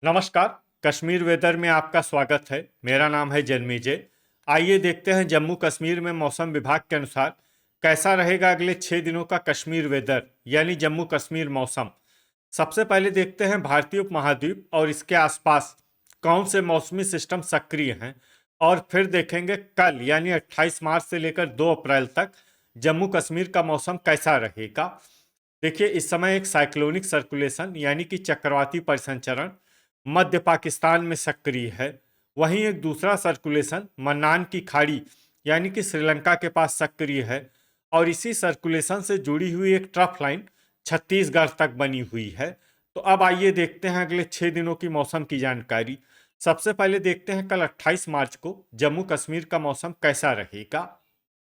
नमस्कार। कश्मीर वेदर में आपका स्वागत है। मेरा नाम है जन्मेजय। आइए देखते हैं जम्मू कश्मीर में मौसम विभाग के अनुसार कैसा रहेगा अगले 6 दिनों का कश्मीर वेदर यानी जम्मू कश्मीर मौसम। सबसे पहले देखते हैं भारतीय उपमहाद्वीप और इसके आसपास कौन से मौसमी सिस्टम सक्रिय हैं, और फिर देखेंगे कल यानी 28 मार्च से लेकर 2 अप्रैल तक जम्मू कश्मीर का मौसम कैसा रहेगा। देखिए, इस समय एक साइक्लोनिक सर्कुलेशन यानी कि चक्रवाती परिसंचरण मध्य पाकिस्तान में सक्रिय है। वहीं एक दूसरा सर्कुलेशन मन्नान की खाड़ी यानी कि श्रीलंका के पास सक्रिय है, और इसी सर्कुलेशन से जुड़ी हुई एक ट्रफ लाइन छत्तीसगढ़ तक बनी हुई है। तो अब आइए देखते हैं अगले 6 दिनों की मौसम की जानकारी। सबसे पहले देखते हैं कल 28 मार्च को जम्मू कश्मीर का मौसम कैसा रहेगा।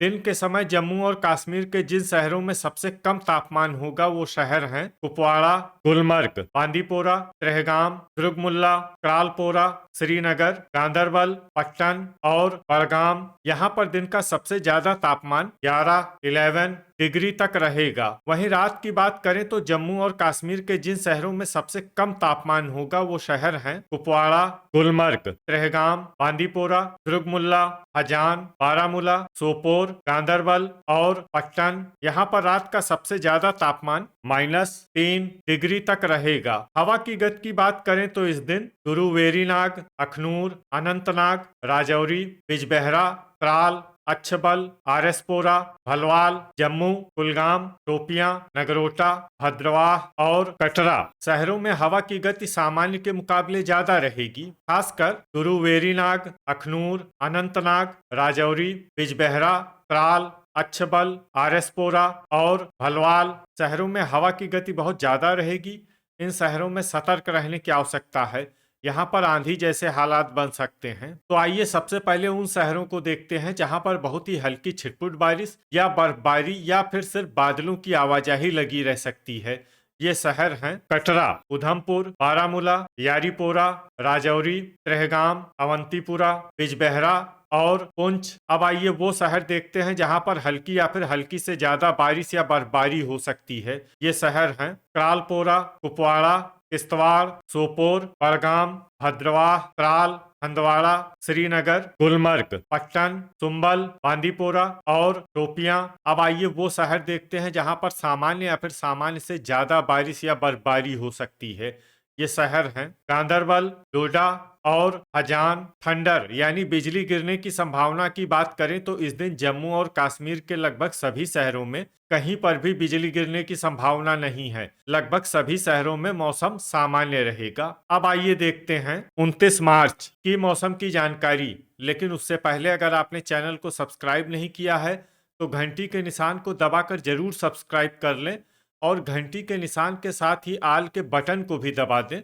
दिन के समय जम्मू और कश्मीर के जिन शहरों में सबसे कम तापमान होगा वो शहर हैं कुपवाड़ा, गुलमर्ग, बांदीपोरा, त्रेहगाम, दुर्गमुल्ला, त्रालपोरा, श्रीनगर, गांदरबल, पट्टन और बड़गाम। यहाँ पर दिन का सबसे ज्यादा तापमान 11 डिग्री तक रहेगा। वहीं रात की बात करें तो जम्मू और कश्मीर के जिन शहरों में सबसे कम तापमान होगा वो शहर हैं कुपवाड़ा, गुलमर्ग, त्रेहगाम, बांदीपोरा, दुर्गमुल्ला, हजान, बारामूला, सोपोर, गांदरबल और पट्टन। यहाँ पर रात का सबसे ज्यादा तापमान -3 डिग्री तक रहेगा। हवा की गति की बात करें तो इस दिन गुरु वेरीनाग, अखनूर, अनंतनाग, राजौरी, बिजबेहरा, त्राल, अच्छबल, आरएसपोरा, भलवाल, जम्मू, कुलगाम, शोपियां, नगरोटा, भद्रवाह और कटरा शहरों में हवा की गति सामान्य के मुकाबले ज्यादा रहेगी। खासकर गुरु वेरीनाग, अखनूर, अनंतनाग, राजौरी, बिजबेहरा, त्राल, अच्छबल, आरएसपोरा और भलवाल शहरों में हवा की गति बहुत ज्यादा रहेगी। इन शहरों में सतर्क रहने की आवश्यकता है। यहाँ पर आंधी जैसे हालात बन सकते हैं। तो आइए सबसे पहले उन शहरों को देखते हैं जहाँ पर बहुत ही हल्की छिटपुट बारिश या बर्फबारी या फिर सिर्फ बादलों की आवाजाही लगी रह सकती है। ये शहर हैं कटरा, उधमपुर, बारामूला, यारीपोरा, राजौरी, त्रेहगाम, अवंतीपुरा, बिजबेहरा और पुंछ। अब आइए वो शहर देखते हैं जहां पर हल्की या फिर हल्की से ज्यादा बारिश या बर्फबारी हो सकती है। ये शहर हैं त्रालपोरा, कुपवाड़ा, किश्तवाड़, सोपोर, बड़गाम, भद्रवाह, त्राल, हंदवाड़ा, श्रीनगर, गुलमर्ग, पट्टन, सुंबल, बांदीपोरा और शोपियां। अब आइए वो शहर देखते हैं जहां पर सामान्य या फिर सामान्य से ज्यादा बारिश या बर्फबारी हो सकती है। ये शहर हैं गांदरबल, डोडा और हजान। थंडर यानी बिजली गिरने की संभावना की बात करें तो इस दिन जम्मू और कश्मीर के लगभग सभी शहरों में कहीं पर भी बिजली गिरने की संभावना नहीं है। लगभग सभी शहरों में मौसम सामान्य रहेगा। अब आइए देखते हैं 29 मार्च की मौसम की जानकारी। लेकिन उससे पहले अगर आपने चैनल को सब्सक्राइब नहीं किया है तो घंटी के निशान को दबाकर जरूर सब्सक्राइब कर लें, और घंटी के निशान के साथ ही आल के बटन को भी दबा दें,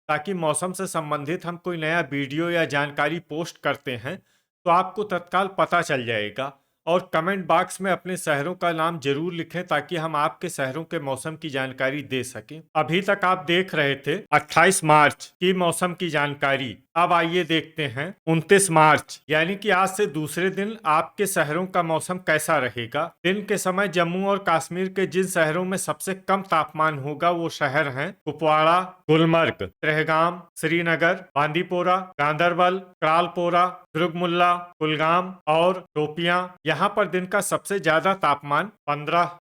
ताकि मौसम से संबंधित हम कोई नया वीडियो या जानकारी पोस्ट करते हैं तो आपको तत्काल पता चल जाएगा। और कमेंट बॉक्स में अपने शहरों का नाम जरूर लिखें ताकि हम आपके शहरों के मौसम की जानकारी दे सकें। अभी तक आप देख रहे थे 28 मार्च की मौसम की जानकारी। अब आइए देखते हैं 29 मार्च यानी कि आज से दूसरे दिन आपके शहरों का मौसम कैसा रहेगा। दिन के समय जम्मू और कश्मीर के जिन शहरों में सबसे कम तापमान होगा वो शहर हैं कुपवाड़ा, गुलमर्ग, त्रेहगाम, श्रीनगर, बांदीपोरा, गांदरबल, त्रालपोरा, दुर्गमुल्ला, कुलगाम और शोपियां। यहाँ पर दिन का सबसे ज्यादा तापमान 15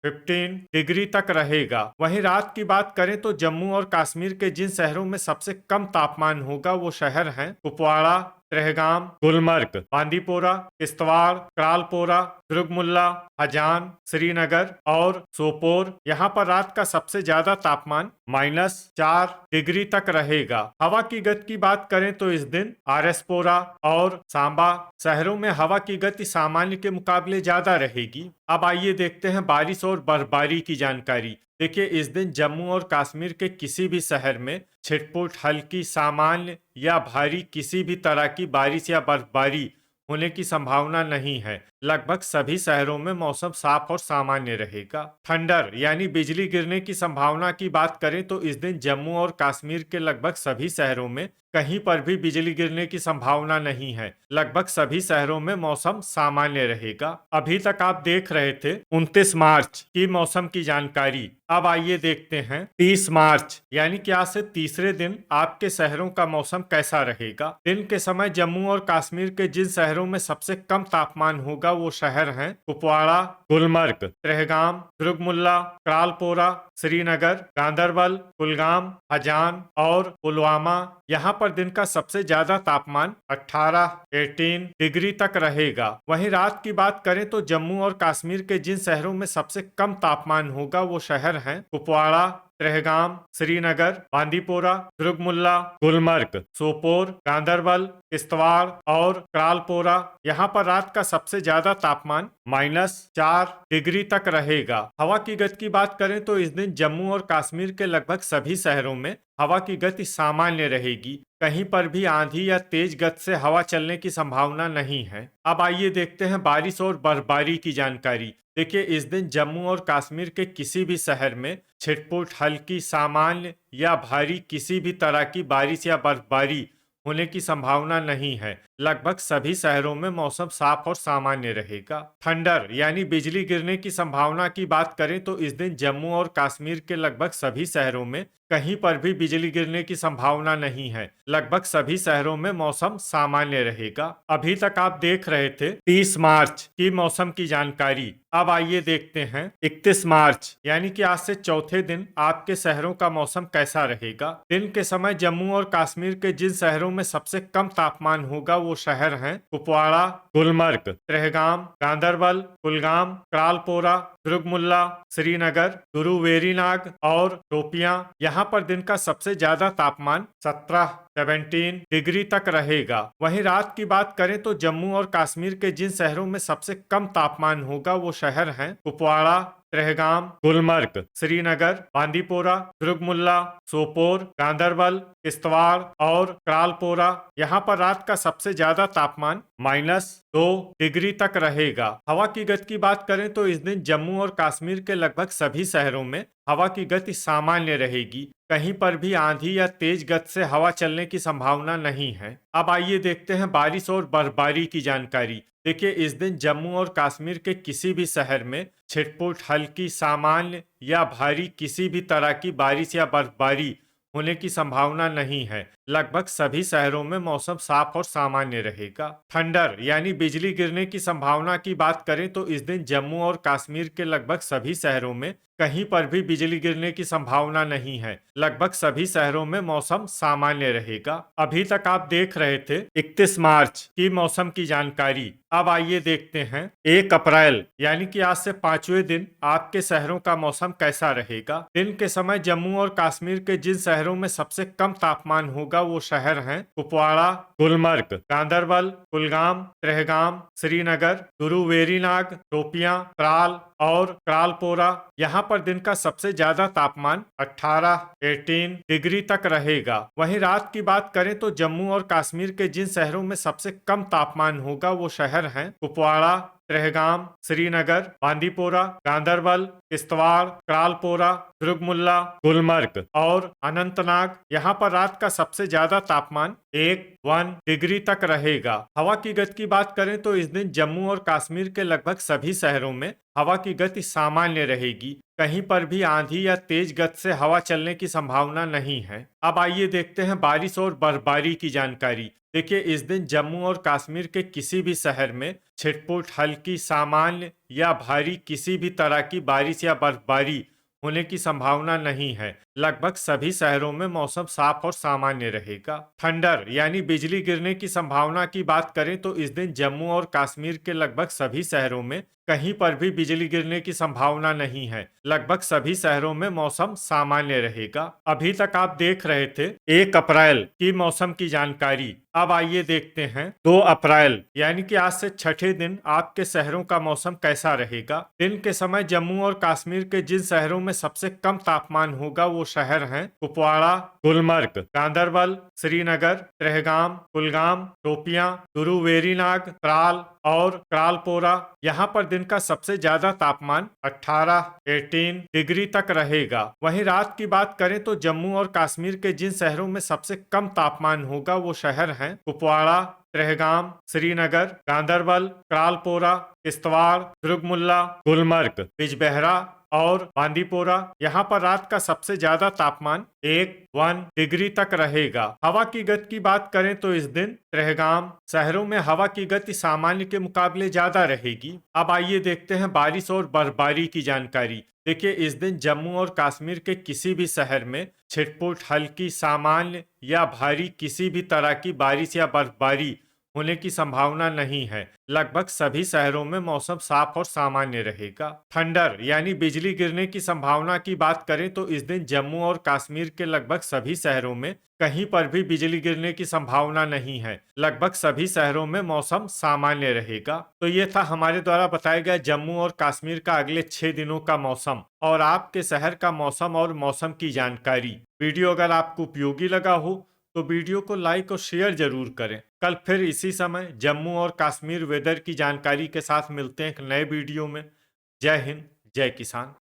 डिग्री तक रहेगा। वहीं रात की बात करें तो जम्मू और कश्मीर के जिन शहरों में सबसे कम तापमान होगा वो शहर हैं कुपवाड़ा, त्रेहगाम, गुलमर्ग, बांदीपोरा, किश्तवाड़, त्रालपोरा, दुर्गमुल्ला, हजान, श्रीनगर और सोपोर। यहाँ पर रात का सबसे ज्यादा तापमान -4 डिग्री तक रहेगा। हवा की गति की बात करें तो इस दिन आरएसपोरा और सांबा शहरों में हवा की गति सामान्य के मुकाबले ज्यादा रहेगी। अब आइए देखते हैं बारिश और बर्फबारी की जानकारी। देखिए, इस दिन जम्मू और कश्मीर के किसी भी शहर में छिटपुट, हल्की, सामान्य या भारी किसी भी तरह की बारिश या बर्फबारी होने की संभावना नहीं है। लगभग सभी शहरों में मौसम साफ और सामान्य रहेगा। थंडर यानी बिजली गिरने की संभावना की बात करें तो इस दिन जम्मू और कश्मीर के लगभग सभी शहरों में कहीं पर भी बिजली गिरने की संभावना नहीं है। लगभग सभी शहरों में मौसम सामान्य रहेगा। अभी तक आप देख रहे थे 29 मार्च की मौसम की जानकारी। अब आइए देखते हैं 30 मार्च यानी कि आज से तीसरे दिन आपके शहरों का मौसम कैसा रहेगा। दिन के समय जम्मू और कश्मीर के जिन शहरों में सबसे कम तापमान होगा वो शहर हैं कुपवाड़ा, गुलमर्ग, त्रेहगाम, दुर्गमुल्ला, त्रालपोरा, श्रीनगर, गांदरबल, कुलगाम, हजान और पुलवामा। यहाँ पर दिन का सबसे ज्यादा तापमान 18 डिग्री तक रहेगा। वहीं रात की बात करें तो जम्मू और कश्मीर के जिन शहरों में सबसे कम तापमान होगा वो शहर हैं कुपवाड़ा, त्रेहगाम, श्रीनगर, बांदीपोरा, दुर्गमुल्ला, गुलमर्ग, सोपोर, गांदरबल, किश्तवाड़ और त्रालपोरा। यहाँ पर रात का सबसे ज्यादा तापमान -4 डिग्री तक रहेगा। हवा की गति की बात करें तो इस दिन जम्मू और कश्मीर के लगभग सभी शहरों में हवा की गति सामान्य रहेगी। कहीं पर भी आंधी या तेज गति से हवा चलने की संभावना नहीं है। अब आइए देखते हैं बारिश और बर्फबारी की जानकारी। देखिए, इस दिन जम्मू और कश्मीर के किसी भी शहर में छिटपुट, हल्की, सामान्य या भारी किसी भी तरह की बारिश या बर्फबारी होने की संभावना नहीं है। लगभग सभी शहरों में मौसम साफ और सामान्य रहेगा। थंडर यानी बिजली गिरने की संभावना की बात करें तो इस दिन जम्मू और कश्मीर के लगभग सभी शहरों में कहीं पर भी बिजली गिरने की संभावना नहीं है। लगभग सभी शहरों में मौसम सामान्य रहेगा। अभी तक आप देख रहे थे 30 मार्च की मौसम की जानकारी। अब आइए देखते हैं 31 मार्च यानी कि आज से चौथे दिन आपके शहरों का मौसम कैसा रहेगा। दिन के समय जम्मू और कश्मीर के जिन शहरों में सबसे कम तापमान होगा वो शहर हैं कुपवाड़ा, गुलमर्ग, त्रेहगाम, गांदरबल, कुलगाम, त्रालपोरा, दुर्गमुल्ला, श्रीनगर, गुरुवेरीनाग और शोपियां। यहाँ पर दिन का सबसे ज्यादा तापमान 17 डिग्री तक रहेगा। वहीं रात की बात करें तो जम्मू और कश्मीर के जिन शहरों में सबसे कम तापमान होगा वो शहर हैं कुपवाड़ा, त्रेहगाम, गुलमर्ग, श्रीनगर, बांदीपोरा, दुर्गमुल्ला, सोपोर, गांदरबल, किश्तवाड़ और त्रालपोरा। यहाँ पर रात का सबसे ज्यादा तापमान -2 डिग्री तक रहेगा। हवा की गति की बात करें तो इस दिन जम्मू और कश्मीर के लगभग सभी शहरों में हवा की गति सामान्य रहेगी। कहीं पर भी आंधी या तेज गति से हवा चलने की संभावना नहीं है। अब आइए देखते हैं बारिश और बर्फबारी की जानकारी। देखिए, इस दिन जम्मू और कश्मीर के किसी भी शहर में छिटपुट, हल्की, सामान्य या भारी किसी भी तरह की बारिश या बर्फबारी होने की संभावना नहीं है। लगभग सभी शहरों में मौसम साफ और सामान्य रहेगा। थंडर यानी बिजली गिरने की संभावना की बात करें तो इस दिन जम्मू और कश्मीर के लगभग सभी शहरों में कहीं पर भी बिजली गिरने की संभावना नहीं है। लगभग सभी शहरों में मौसम सामान्य रहेगा। अभी तक आप देख रहे थे 31 मार्च की मौसम की जानकारी। अब आइए देखते हैं 1 अप्रैल यानी कि आज से 5वें दिन आपके शहरों का मौसम कैसा रहेगा। दिन के समय जम्मू और कश्मीर के जिन शहरों में सबसे कम तापमान होगा वो शहर हैं कुपवाड़ा, गुलमर्ग, गांदरबल, कुलगाम, त्रेहगाम, श्रीनगर, गुरुवेरीनाग, शोपियां, त्राल और त्रालपोरा। यहाँ पर दिन का सबसे ज्यादा तापमान 18 डिग्री तक रहेगा। वहीं रात की बात करें तो जम्मू और कश्मीर के जिन शहरों में सबसे कम तापमान होगा वो शहर हैं कुपवाड़ा, त्रेहगाम, श्रीनगर, बांदीपोरा, गांदरबल, किश्तवाड़, त्रालपोरा, दुर्गमुल्ला, गुलमर्ग और अनंतनाग। यहाँ पर रात का सबसे ज्यादा तापमान 1 डिग्री तक रहेगा। हवा की गति की बात करें तो इस दिन जम्मू और कश्मीर के लगभग सभी शहरों में हवा की गति सामान्य रहेगी। कहीं पर भी आंधी या तेज गति से हवा चलने की संभावना नहीं है। अब आइए देखते हैं बारिश और बर्फबारी की जानकारी। देखिए, इस दिन जम्मू और कश्मीर के किसी भी शहर में छिटपुट, हल्की, सामान्य या भारी किसी भी तरह की बारिश या बर्फबारी होने की संभावना नहीं है। लगभग सभी शहरों में मौसम साफ और सामान्य रहेगा। थंडर यानी बिजली गिरने की संभावना की बात करें तो इस दिन जम्मू और कश्मीर के लगभग सभी शहरों में कहीं पर भी बिजली गिरने की संभावना नहीं है। लगभग सभी शहरों में मौसम सामान्य रहेगा। अभी तक आप देख रहे थे 1 अप्रैल की मौसम की जानकारी। अब आइए देखते हैं 2 अप्रैल यानी कि आज से छठे दिन आपके शहरों का मौसम कैसा रहेगा। दिन के समय जम्मू और कश्मीर के जिन शहरों में सबसे कम तापमान होगा वो शहर हैं कुपवाड़ा, गुलमर्ग, गांदरबल, श्रीनगर, त्रेहगाम, कुलगाम, शोपियां, गुरुवेरीनाग, त्राल और क्रालपोरा। यहाँ पर दिन का सबसे ज्यादा तापमान 18 डिग्री तक रहेगा। वहीं रात की बात करें तो जम्मू और कश्मीर के जिन शहरों में सबसे कम तापमान होगा वो शहर हैं कुपवाड़ा, त्रेहगाम, श्रीनगर, गांदरबल, क्रालपोरा, किश्तवाड़, दुर्गमुल्ला, गुलमर्ग, बिजबेहरा और बांदीपोरा। यहाँ पर रात का सबसे ज्यादा तापमान 1 डिग्री तक रहेगा। हवा की गति की बात करें तो इस दिन त्रेहगाम शहरों में हवा की गति सामान्य के मुकाबले ज्यादा रहेगी। अब आइए देखते हैं बारिश और बर्फबारी की जानकारी। देखिए, इस दिन जम्मू और कश्मीर के किसी भी शहर में छिटपुट, हल्की, सामान्य या भारी किसी भी तरह की बारिश या बर्फबारी होने की संभावना नहीं है। लगभग सभी शहरों में मौसम साफ और सामान्य रहेगा। थंडर यानी बिजली गिरने की संभावना की बात करें तो इस दिन जम्मू और कश्मीर के लगभग सभी शहरों में कहीं पर भी बिजली गिरने की संभावना नहीं है। लगभग सभी शहरों में मौसम सामान्य रहेगा। तो ये था हमारे द्वारा बताया गया जम्मू और कश्मीर का अगले 6 दिनों का मौसम और आपके शहर का मौसम और मौसम की जानकारी। वीडियो अगर आपको उपयोगी लगा हो तो वीडियो को लाइक और शेयर जरूर करें। कल फिर इसी समय जम्मू और कश्मीर वेदर की जानकारी के साथ मिलते हैं एक नए वीडियो में। जय हिंद, जय किसान।